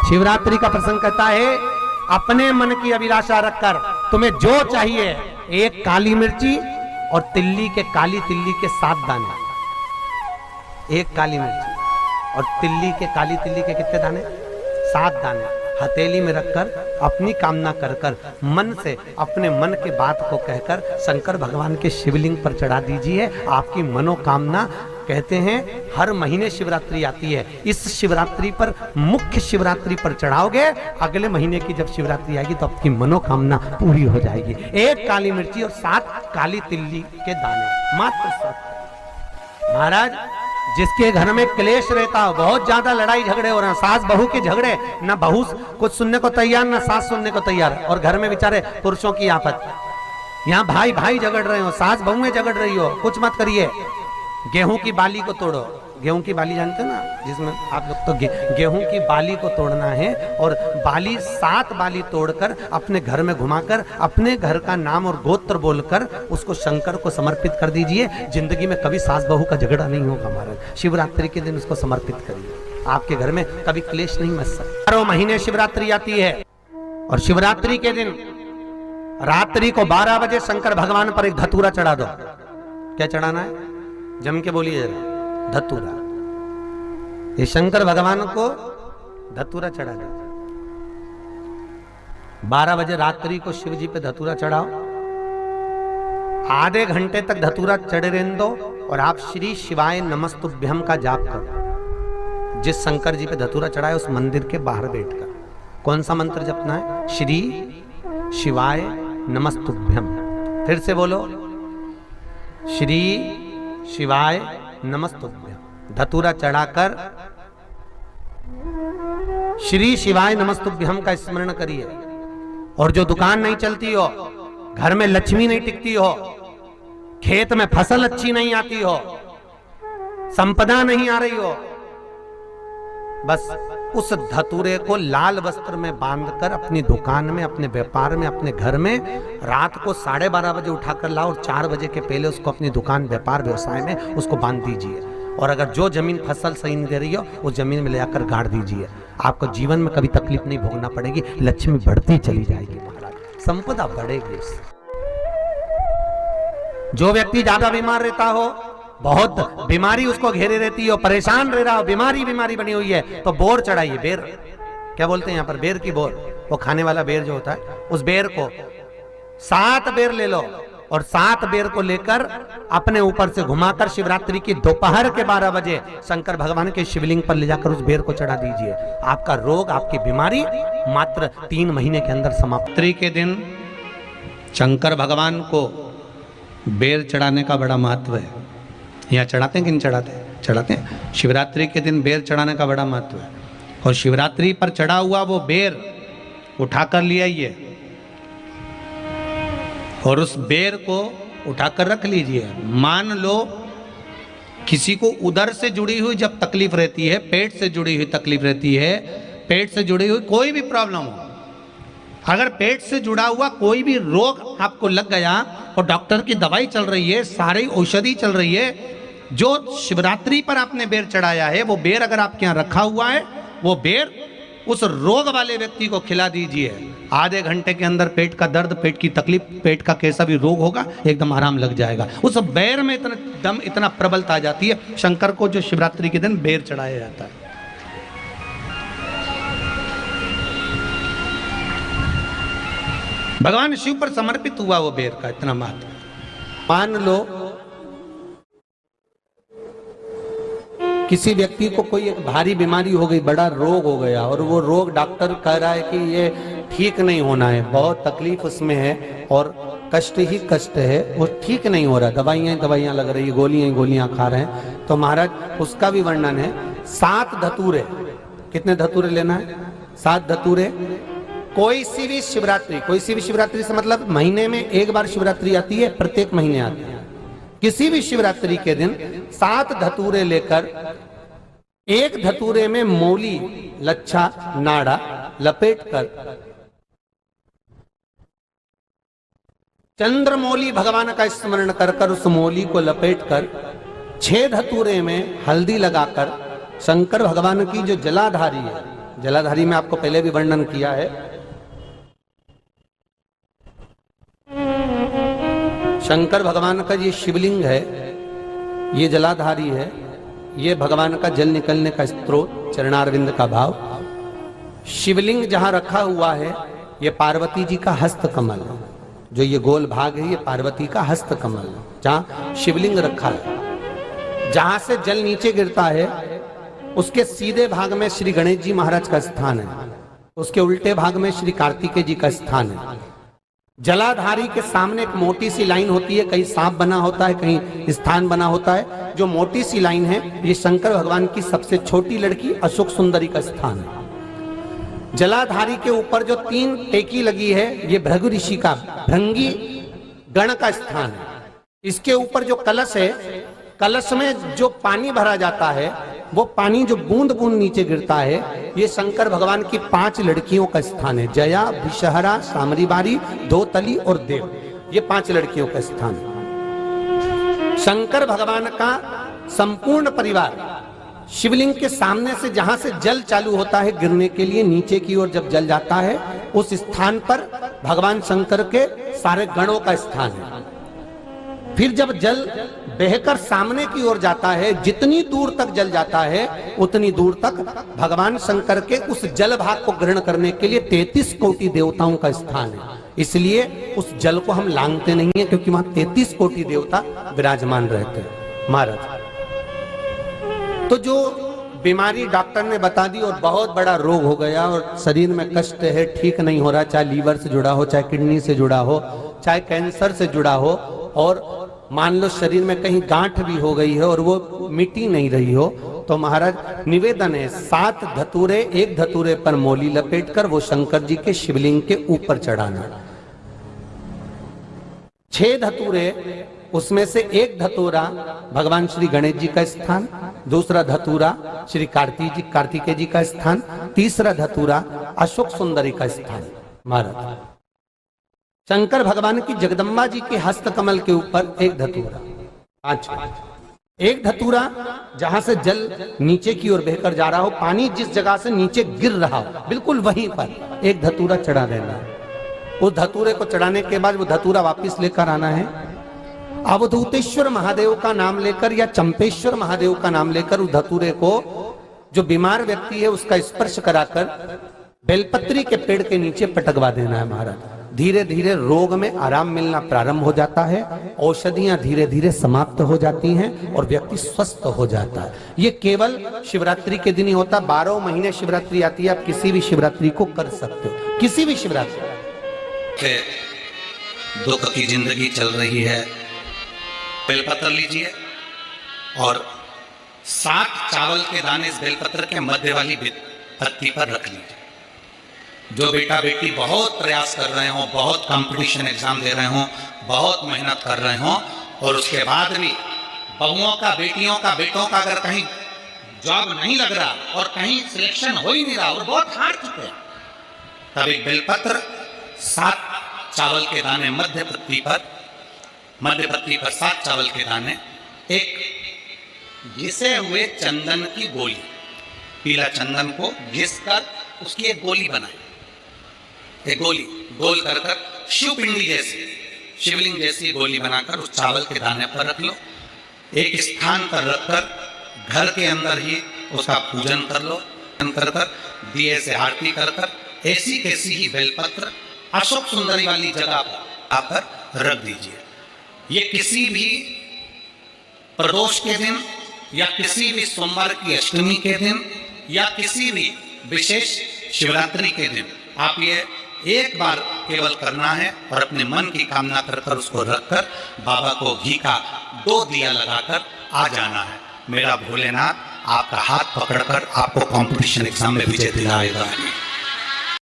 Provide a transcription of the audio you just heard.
शिवरात्रि का प्रसंग कहता है, अपने मन की अभिलाषा रखकर तुम्हें जो चाहिए, एक काली मिर्ची और काली तिल्ली के 7 दाने। एक काली मिर्ची और काली तिल्ली के कितने दाने? 7 दाने हथेली में रखकर अपनी कामना कर कर मन से अपने मन की बात को कहकर शंकर भगवान के शिवलिंग पर चढ़ा दीजिए। आपकी मनोकामना, कहते हैं हर महीने शिवरात्रि आती है, इस शिवरात्रि पर, मुख्य शिवरात्रि पर चढ़ाओगे, अगले महीने की जब शिवरात्रि आएगी तो आपकी मनोकामना पूरी हो जाएगी। एक काली मिर्ची और 7 काली तिल्ली के दाने, मात्र 7। महाराज, जिसके घर में क्लेश रहता हो, बहुत ज्यादा लड़ाई झगड़े हो रहे हैं, सास बहू के झगड़े, ना बहू कुछ सुनने को तैयार ना सास सुनने को तैयार, और घर में बेचारे पुरुषों की आफत, यहाँ भाई भाई झगड़ रहे हो, सास बहू में झगड़ रही हो, कुछ मत करिए। गेहूं की बाली को तोड़ो। गेहूं की बाली जानते हो ना, जिसमें आप लोग तो गेहूं की बाली को तोड़ना है, और बाली 7 बाली तोड़कर अपने घर में घुमाकर अपने घर का नाम और गोत्र बोलकर उसको शंकर को समर्पित कर दीजिए। जिंदगी में कभी सास बहू का झगड़ा नहीं होगा महाराज। शिवरात्रि के दिन उसको समर्पित करिए, आपके घर में कभी क्लेश नहीं मच सकता। 12 महीने शिवरात्रि आती है, और शिवरात्रि के दिन रात्रि को 12 बजे शंकर भगवान पर एक धतूरा चढ़ा दो। क्या चढ़ाना है? जम के बोलिए जरा। धतूरा। ये शंकर भगवान को धतूरा चढ़ा दो। 12 बजे रात्रि को शिव जी पे धतूरा चढ़ाओ, आधे घंटे तक धतूरा चढ़े रहने दो, और आप श्री शिवाय नमस्तुभ्यम का जाप करो। जिस शंकर जी पे धतूरा चढ़ाए उस मंदिर के बाहर बैठकर कौन सा मंत्र जपना है? श्री शिवाय नमस्तुभ्यम। फिर से बोलो, श्री शिवाय नमस्तुभ्यम। धतूरा चढ़ाकर श्री शिवाय नमस्तुभ्यम का स्मरण करिए। और जो दुकान नहीं चलती हो, घर में लक्ष्मी नहीं टिकती हो, खेत में फसल अच्छी नहीं आती हो, संपदा नहीं आ रही हो, बस उस धतूरे को लाल वस्त्र में बांधकर अपनी दुकान में, अपने व्यापार में, अपने घर में रात को 12:30 बजे उठाकर लाओ, और 4 बजे के पहले उसको अपनी दुकान, व्यापार, व्यवसाय में उसको बांध दीजिए। और अगर जो जमीन फसल सही नहीं दे रही हो, उस जमीन में ले आकर गाड़ दीजिए। आपको जीवन में कभी तकलीफ नहीं भोगना पड़ेगी, लक्ष्मी बढ़ती चली जाएगी महाराज, संपदा बढ़ेगी। जो व्यक्ति ज्यादा बीमार रहता हो, बहुत बीमारी उसको घेरे रहती हो, परेशान रह रहा हो, बीमारी बनी हुई है, तो बोर चढ़ाइए। बेर, क्या बोलते हैं यहाँ पर? बेर की बोर, वो खाने वाला बेर जो होता है, उस बेर को 7 बेर ले लो, और 7 बेर को लेकर अपने ऊपर से घुमाकर शिवरात्रि की दोपहर के 12 बजे शंकर भगवान के शिवलिंग पर ले जाकर उस बेर को चढ़ा दीजिए। आपका रोग, आपकी बीमारी मात्र 3 महीने के अंदर समाप्त। शिवरात्रि के दिन शंकर भगवान को बेर चढ़ाने का बड़ा महत्व है। यहाँ चढ़ाते हैं कि नहीं चढ़ाते? चढ़ाते हैं। शिवरात्रि के दिन बेर चढ़ाने का बड़ा महत्व है। और शिवरात्रि पर चढ़ा हुआ वो बेर उठाकर ले आइए, और उस बेर को उठाकर रख लीजिए। मान लो किसी को उदर से जुड़ी हुई जब तकलीफ रहती है, पेट से जुड़ी हुई तकलीफ रहती है, पेट से जुड़ी हुई कोई भी प्रॉब्लम हो, अगर पेट से जुड़ा हुआ कोई भी रोग आपको लग गया और डॉक्टर की दवाई चल रही है, सारी औषधि चल रही है, जो शिवरात्रि पर आपने बेर चढ़ाया है, वो बेर अगर आपके यहाँ रखा हुआ है, वो बेर उस रोग वाले व्यक्ति को खिला दीजिए। आधे घंटे के अंदर पेट का दर्द, पेट की तकलीफ, पेट का कैसा भी रोग होगा, एकदम आराम लग जाएगा। उस बेर में इतना दम, इतना प्रबलता आ जाती है शंकर को, जो शिवरात्रि के दिन बेर चढ़ाया जाता है। भगवान शिव पर समर्पित हुआ वो बेर का इतना महत्व। मान लो किसी व्यक्ति को कोई एक भारी बीमारी हो गई, बड़ा रोग हो गया, और वो रोग डॉक्टर कह रहा है कि ये ठीक नहीं होना है, बहुत तकलीफ उसमें है और कष्ट ही कष्ट है, वो ठीक नहीं हो रहा, दवाइयां लग रही है, गोलियां खा रहे हैं, तो महाराज उसका भी वर्णन है। 7 धतूरे। कितने धतूरे लेना है? 7 धतूरे। कोई सी भी शिवरात्रि से मतलब महीने में एक बार शिवरात्रि आती है, प्रत्येक महीने आती है। किसी भी शिवरात्रि के दिन 7 धतूरे लेकर, एक धतूरे में मौली, लच्छा, नाड़ा लपेटकर, चंद्रमौली भगवान का स्मरण कर उस मौली को लपेटकर 6 धतूरे में हल्दी लगाकर शंकर भगवान की जो जलाधारी है जलाधारी में आपको पहले भी वर्णन किया है। शंकर भगवान का ये शिवलिंग है, ये जलाधारी है, ये भगवान का जल निकलने का स्रोत, चरणारविंद का भाव। शिवलिंग जहां रखा हुआ है ये पार्वती जी का हस्त कमल है, जो ये गोल भाग है ये पार्वती का हस्त कमल है, जहां शिवलिंग रखा है। जहां से जल नीचे गिरता है उसके सीधे भाग में श्री गणेश जी महाराज का स्थान है, उसके उल्टे भाग में श्री कार्तिकेय जी का स्थान है। जलाधारी के सामने एक मोटी सी लाइन होती है, कहीं सांप बना होता है, कहीं स्थान बना होता है। जो मोटी सी लाइन है ये शंकर भगवान की सबसे छोटी लड़की अशोक सुंदरी का स्थान है। जलाधारी के ऊपर जो 3 टेकी लगी है ये भृगु ऋषि का भृंगी गण का स्थान है। इसके ऊपर जो कलश है, कलश में जो पानी भरा जाता है वो पानी जो बूंद बूंद नीचे गिरता है ये शंकर भगवान की 5 लड़कियों का स्थान है। जया, विषहरा, सामरीबारी, धोतली और देव, ये 5 लड़कियों का स्थान है। शंकर भगवान का संपूर्ण परिवार शिवलिंग के सामने से जहां से जल चालू होता है गिरने के लिए नीचे की ओर जब जल जाता है उस स्थान पर भगवान शंकर के सारे गणों का स्थान है। फिर जब जल बहकर सामने की ओर जाता है, जितनी दूर तक जल जाता है उतनी दूर तक भगवान शंकर के उस जल भाग को ग्रहण करने के लिए 33 कोटि देवताओं का स्थान है। इसलिए उस जल को हम लांघते नहीं है, क्योंकि वहां 33 कोटि देवता विराजमान रहते हैं महाराज। तो जो बीमारी डॉक्टर ने बता दी और बहुत बड़ा रोग हो गया और शरीर में कष्ट है, ठीक नहीं हो रहा, चाहे लीवर से जुड़ा हो, चाहे किडनी से जुड़ा हो, चाहे कैंसर से जुड़ा हो, और मान लो शरीर में कहीं गांठ भी हो गई है और वो मिटी नहीं रही हो, तो महाराज निवेदन है 7 धतूरे, एक धतूरे पर मोली लपेटकर वो शंकर जी के शिवलिंग के ऊपर चढ़ाना। 6 धतूरे, उसमें से एक धतूरा भगवान श्री गणेश जी का स्थान, दूसरा धतूरा श्री कार्तिकेय जी का स्थान, तीसरा धतूरा अशोक सुंदरी का स्थान। महाराज शंकर भगवान की जगदम्बा जी के हस्त कमल के ऊपर एक धतूरा, 5, एक धतूरा जहां से जल नीचे की ओर बहकर जा रहा हो, पानी जिस जगह से नीचे गिर रहा हो बिल्कुल वहीं पर एक धतूरा चढ़ा देना है। उस धतूरे को चढ़ाने के बाद वो धतूरा वापिस लेकर आना है। अवधूतेश्वर महादेव का नाम लेकर या चंपेश्वर महादेव का नाम लेकर उस धतूरे को जो बीमार व्यक्ति है उसका स्पर्श कराकर बेलपत्री के पेड़ के नीचे पटकवा देना है। महाराज धीरे धीरे रोग में आराम मिलना प्रारंभ हो जाता है, औषधियां धीरे धीरे समाप्त हो जाती हैं और व्यक्ति स्वस्थ हो जाता है। ये केवल शिवरात्रि के दिन ही होता, 12 महीने शिवरात्रि आती है, आप किसी भी शिवरात्रि को कर सकते हो, किसी भी शिवरात्रि। दुख की जिंदगी चल रही है, बेलपत्र लीजिए और 7 चावल के दाने इस बेलपत्र के मध्य वाली पत्ती पर रख लीजिए। जो बेटा बेटी बहुत प्रयास कर रहे हो, बहुत कंपटीशन एग्जाम दे रहे हो, बहुत मेहनत कर रहे हो और उसके बाद भी बहुओं का, बेटियों का, बेटों का अगर कहीं जॉब नहीं लग रहा और कहीं सिलेक्शन हो ही नहीं रहा और बहुत हार चुके हैं, तब एक बेलपत्र 7 चावल के दाने मध्य पत्ती पर 7 चावल के दाने, एक घिसे हुए चंदन की गोली, पीला चंदन को घिस कर उसकी एक गोली बनाए, एक गोली गोल कर शिवपिंडी जैसी, शिवलिंग जैसी गोली बनाकर उस चावल के दाने पर रख लो। एक स्थान पर रखकर घर के अंदर ही उसका पूजन कर लो, कर दिए से आरती कर ऐसी कैसी ही बेलपत्र अशोक सुंदरी वाली जगह पर आकर रख दीजिए। ये किसी भी प्रदोष के दिन या किसी भी सोमवार की अष्टमी के दिन या किसी भी विशेष शिवरात्रि के दिन आप ये एक बार केवल करना है और अपने मन की कामना कर उसको रखकर बाबा को घी का 2 दिया लगाकर आ जाना है। मेरा भोलेनाथ आपका हाथ पकड़कर आपको कंपटीशन एग्जाम में विजय दिलाएगा।